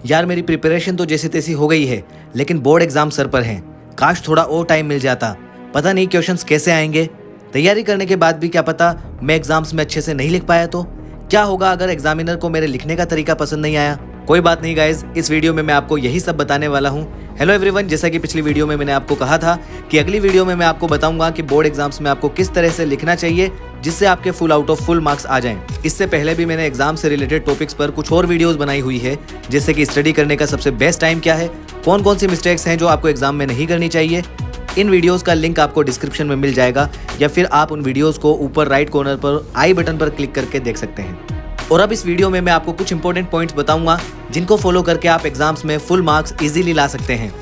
यार मेरी प्रिपरेशन तो जैसी तैसी हो गई है, लेकिन बोर्ड एग्जाम सर पर हैं। काश थोड़ा और टाइम मिल जाता। पता नहीं क्वेश्चंस कैसे आएंगे। तैयारी करने के बाद भी क्या पता मैं एग्जाम्स में अच्छे से नहीं लिख पाया तो क्या होगा अगर एग्जामिनर को मेरे लिखने का तरीका पसंद नहीं आया। कोई बात नहीं गाइज, इस वीडियो में मैं आपको यही सब बताने वाला हूँ। हेलो एवरीवन, जैसा कि पिछली वीडियो में मैंने आपको कहा था कि अगली वीडियो में मैं आपको बताऊंगा कि बोर्ड एग्जाम्स में आपको किस तरह से लिखना चाहिए जिससे आपके full out of full marks आ जाएं। इससे पहले भी मैंने एग्जाम से रिलेटेड टॉपिक्स पर कुछ और वीडियोस बनाई हुई है, जैसे कि स्टडी करने का सबसे बेस्ट टाइम क्या है, कौन कौन सी मिस्टेक्स हैं जो आपको एग्जाम में नहीं करनी चाहिए। इन वीडियोस का लिंक आपको डिस्क्रिप्शन में मिल जाएगा या फिर आप उन वीडियोस को ऊपर राइट कॉर्नर पर आई बटन पर क्लिक करके देख सकते हैं। और अब इस वीडियो में मैं आपको कुछ इंपॉर्टेंट पॉइंट्स बताऊंगा जिनको फॉलो करके आप एग्जाम्स में फुल मार्क्स इजीली ला सकते हैं।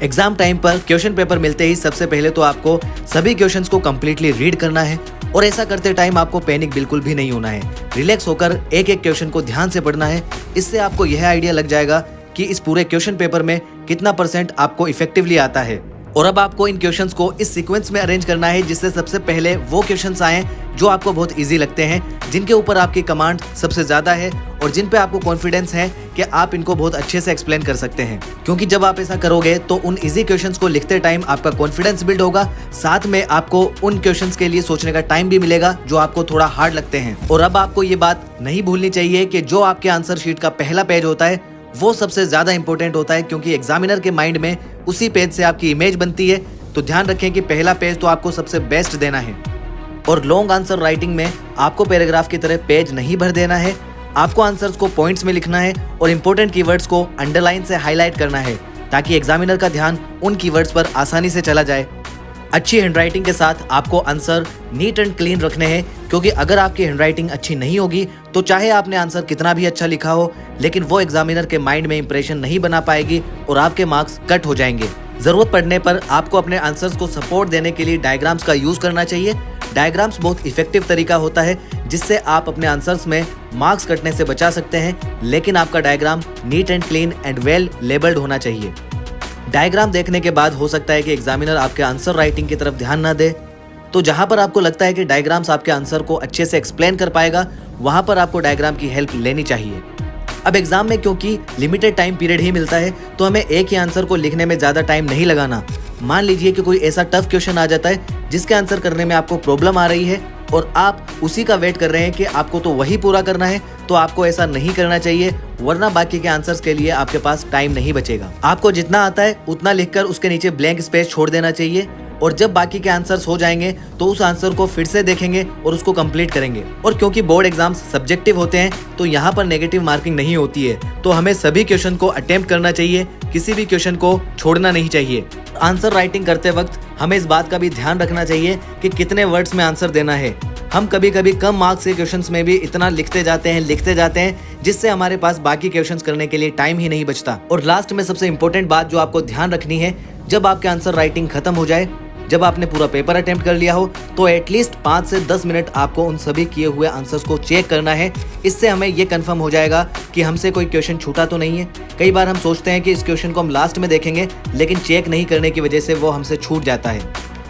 एग्जाम टाइम पर क्वेश्चन पेपर मिलते ही सबसे पहले तो आपको सभी क्वेश्चंस को कंप्लीटली रीड करना है और ऐसा करते टाइम आपको पैनिक बिल्कुल भी नहीं होना है। रिलैक्स होकर एक एक क्वेश्चन को ध्यान से पढ़ना है। इससे आपको यह आइडिया लग जाएगा कि इस पूरे क्वेश्चन पेपर में कितना % आपको इफेक्टिवली आता है। और अब आपको इन क्वेश्चंस को इस सीक्वेंस में अरेंज करना है जिससे सबसे पहले वो क्वेश्चंस आए जो आपको बहुत इजी लगते हैं, जिनके ऊपर आपकी कमांड सबसे ज्यादा है और जिन पे आपको कॉन्फिडेंस है कि आप इनको बहुत अच्छे से एक्सप्लेन कर सकते हैं। क्योंकि जब आप ऐसा करोगे तो उन इजी क्वेश्चंस को लिखते टाइम आपका कॉन्फिडेंस बिल्ड होगा, साथ में आपको उन क्वेश्चंस के लिए सोचने का टाइम भी मिलेगा जो आपको थोड़ा हार्ड लगते हैं। और अब आपको ये बात नहीं भूलनी चाहिए कि जो आपके आंसर शीट का पहला पेज होता है वो सबसे ज्यादा इंपॉर्टेंट होता है, क्योंकि एग्जामिनर के माइंड में उसी पेज से आपकी इमेज बनती है। तो ध्यान रखें कि पहला पेज तो आपको सबसे बेस्ट देना है। और लॉन्ग आंसर राइटिंग में आपको पैराग्राफ की तरह पेज नहीं भर देना है। आपको आंसर्स को पॉइंट्स में लिखना है और इंपॉर्टेंट कीवर्ड्स को अंडरलाइन से हाईलाइट करना है ताकि एग्जामिनर का ध्यान उन कीवर्ड्स पर आसानी से चला जाए। अच्छी हैंडराइटिंग के साथ आपको आंसर नीट एंड क्लीन रखने हैं, क्योंकि अगर आपकी हैंडराइटिंग अच्छी नहीं होगी तो चाहे आपने आंसर कितना भी अच्छा लिखा हो, लेकिन वो एग्जामिनर के माइंड में इंप्रेशन नहीं बना पाएगी और आपके मार्क्स कट हो जाएंगे। जरूरत पड़ने पर आपको अपने आंसर्स को सपोर्ट देने के लिए डायग्राम्स का यूज करना चाहिए। डायग्राम्स बहुत इफेक्टिव तरीका होता है जिससे आप अपने आंसर्स में मार्क्स कटने से बचा सकते हैं, लेकिन आपका diagram neat and clean and well labelled होना चाहिए। डायग्राम देखने के बाद हो सकता है कि एग्जामिनर आपके आंसर राइटिंग की तरफ ध्यान ना दे, तो जहां पर आपको लगता है कि डायग्राम्स आपके आंसर को अच्छे से एक्सप्लेन कर पाएगा वहां पर आपको डायग्राम की हेल्प लेनी चाहिए। अब एग्जाम में क्योंकि लिमिटेड टाइम पीरियड ही मिलता है तो हमें एक ही आंसर को लिखने में ज्यादा टाइम नहीं लगाना। मान लीजिए कि कोई ऐसा टफ क्वेश्चन आ जाता है जिसके आंसर करने में आपको प्रॉब्लम आ रही है और आप उसी का वेट कर रहे हैं कि आपको तो वही पूरा करना है, तो आपको ऐसा नहीं करना चाहिए, वरना बाकी के आंसर्स के लिए आपके पास टाइम नहीं बचेगा। आपको जितना आता है उतना लिखकर उसके नीचे ब्लैंक स्पेस छोड़ देना चाहिए और जब बाकी के आंसर्स हो जाएंगे तो उस आंसर को फिर से देखेंगे और उसको कंप्लीट करेंगे। और क्योंकि बोर्ड एग्जाम्स सब्जेक्टिव होते हैं तो यहाँ पर नेगेटिव मार्किंग नहीं होती है, तो हमें सभी क्वेश्चन को अटेम्प्ट करना चाहिए, किसी भी क्वेश्चन को छोड़ना नहीं चाहिए। आंसर राइटिंग करते वक्त हमें इस बात का भी ध्यान रखना चाहिए कि कितने वर्ड्स में आंसर देना है। हम कभी कभी कम मार्क्स के क्वेश्चंस में भी इतना लिखते जाते हैं जिससे हमारे पास बाकी क्वेश्चंस करने के लिए टाइम ही नहीं बचता। और लास्ट में सबसे इंपॉर्टेंट बात जो आपको ध्यान रखनी है, जब आपके आंसर राइटिंग खत्म हो जाए, जब आपने पूरा पेपर अटेम्प्ट कर लिया हो, तो एटलीस्ट 5 से 10 मिनट आपको उन सभी किए हुए आंसर्स को चेक करना है। इससे हमें ये कंफर्म हो जाएगा कि हमसे कोई क्वेश्चन छूटा तो नहीं है। कई बार हम सोचते हैं कि इस क्वेश्चन को हम लास्ट में देखेंगे, लेकिन चेक नहीं करने की वजह से वो हमसे छूट जाता है।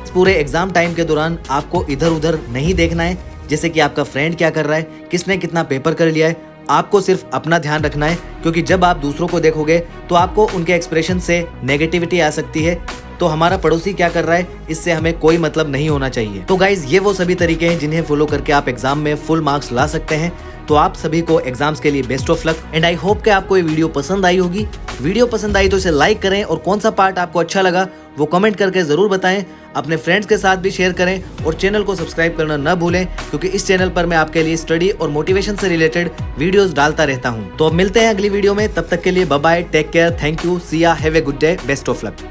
इस पूरे एग्जाम टाइम के दौरान आपको इधर उधर नहीं देखना है, जैसे कि आपका फ्रेंड क्या कर रहा है, किसने कितना पेपर कर लिया है। आपको सिर्फ अपना ध्यान रखना है, क्योंकि जब आप दूसरों को देखोगे तो आपको उनके एक्सप्रेशन से नेगेटिविटी आ सकती है। तो हमारा पड़ोसी क्या कर रहा है इससे हमें कोई मतलब नहीं होना चाहिए। तो गाइज, ये वो सभी तरीके हैं जिन्हें फॉलो करके आप एग्जाम में फुल मार्क्स ला सकते हैं। तो आप सभी को एग्जाम्स के लिए best of luck and I hope कि आपको ये वीडियो पसंद आई होगी। वीडियो पसंद आई तो इसे लाइक करें और कौन सा पार्ट आपको अच्छा लगा वो कमेंट करके जरूर बताएं। अपने फ्रेंड्स के साथ भी शेयर करें और चैनल को सब्सक्राइब करना न भूलें, क्योंकि इस चैनल पर मैं आपके लिए स्टडी और मोटिवेशन से रिलेटेड वीडियोस डालता रहता हूं। तो अब मिलते हैं अगली वीडियो में, तब तक के लिए bye bye, take care, thank you, see ya, have a good day, best of luck.